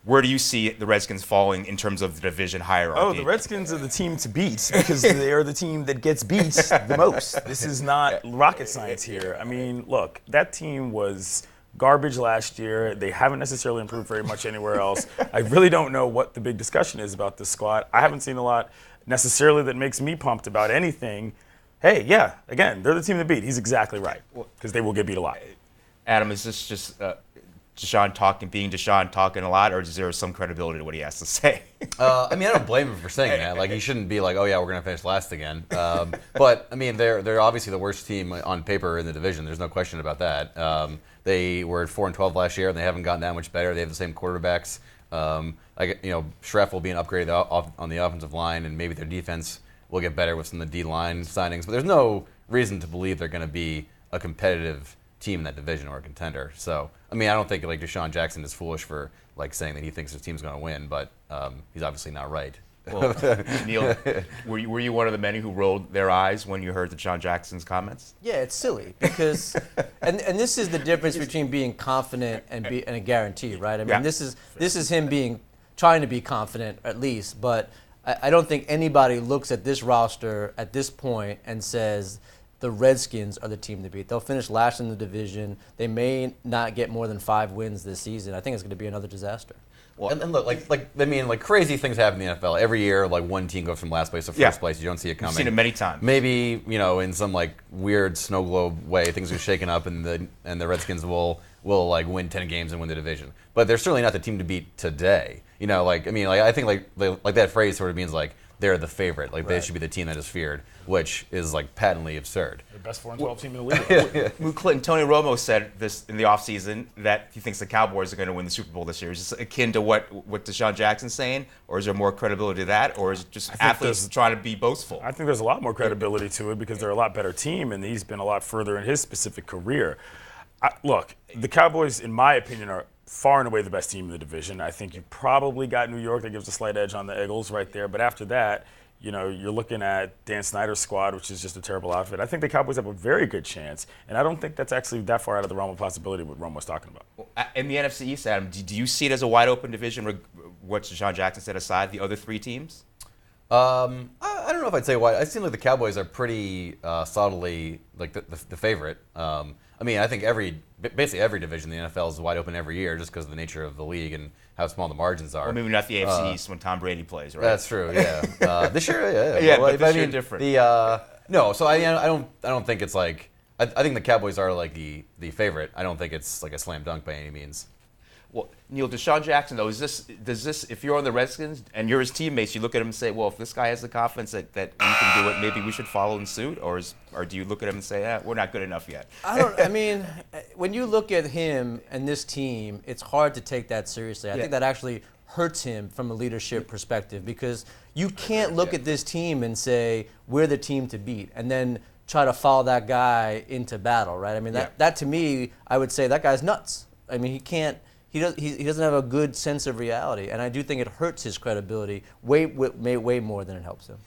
where do you see the Redskins falling in terms of the division hierarchy? Oh, the Redskins are the team to beat because they are the team that gets beat the most. This is not rocket science here. I mean, look, that team was garbage last year. They haven't necessarily improved very much anywhere else. I really don't know what the big discussion is about this squad. I haven't seen a lot necessarily that makes me pumped about anything. Hey, yeah, again, they're the team to beat. He's exactly right because they will get beat a lot. Adam, is this just DeSean talking a lot, or is there some credibility to what he has to say? I mean, I don't blame him for saying that. Like, he shouldn't be like, oh yeah, we're gonna finish last again. But I mean, they're obviously the worst team on paper in the division. There's no question about that. They were at 4-12 last year, and they haven't gotten that much better. They have the same quarterbacks. Schreff will be an upgrade on the offensive line, and maybe their defense will get better with some of the D-line signings. But there's no reason to believe they're going to be a competitive team in that division or a contender. So, I mean, I don't think like DeSean Jackson is foolish for like saying that he thinks his team's going to win, but he's obviously not right. Well, Neil, were you one of the many who rolled their eyes when you heard DeSean Jackson's comments? Yeah, it's silly because, and this is the difference between being confident and a guarantee, right? I mean, this is him trying to be confident at least, but I don't think anybody looks at this roster at this point and says the Redskins are the team to beat. They'll finish last in the division. They may not get more than 5 wins this season. I think it's going to be another disaster. Well, and look, like crazy things happen in the NFL every year. Like one team goes from last place to first place. You don't see it coming. You've seen it many times. Maybe in some like weird snow globe way, things are shaken up, and the Redskins will like win 10 games and win the division. But they're certainly not the team to beat today. I think like that phrase sort of means like they're the favorite. Like they should be the team that is feared, which is like patently absurd. The best 4-12 team in the league. Clinton, Tony Romo said this in the offseason that he thinks the Cowboys are going to win the Super Bowl this year. Is this akin to what DeSean Jackson's saying, or is there more credibility to that, or is it just athletes trying to be boastful? I think there's a lot more credibility to it because they're a lot better team, and he's been a lot further in his specific career. Look, the Cowboys, in my opinion, are far and away the best team in the division. I think you probably got New York that gives a slight edge on the Eagles right there. But after that, you're looking at Dan Snyder's squad, which is just a terrible outfit. I think the Cowboys have a very good chance, and I don't think that's actually that far out of the realm of possibility what Romo was talking about. Well, in the NFC East, Adam, do you see it as a wide open division, what DeSean Jackson said aside, the other 3 teams? I don't know if I'd say wide. It seems like the Cowboys are pretty solidly like the favorite. I mean, I think basically every division in the NFL is wide open every year just because of the nature of the league and how small the margins are. Well, maybe not the AFC East when Tom Brady plays, right? That's true. Yeah. This year, yeah. Yeah, well, but this year different. No, so I don't think it's like. I think the Cowboys are like the favorite. I don't think it's like a slam dunk by any means. Well, Neil, DeSean Jackson, though, does this, if you're on the Redskins and you're his teammates, you look at him and say, well, if this guy has the confidence that he can do it, maybe we should follow in suit? Or do you look at him and say, we're not good enough yet? I mean, when you look at him and this team, it's hard to take that seriously. I think that actually hurts him from a leadership perspective because you can't look at this team and say, we're the team to beat, and then try to follow that guy into battle, right? I mean, that to me, I would say that guy's nuts. I mean, he doesn't have a good sense of reality, and I do think it hurts his credibility way more than it helps him.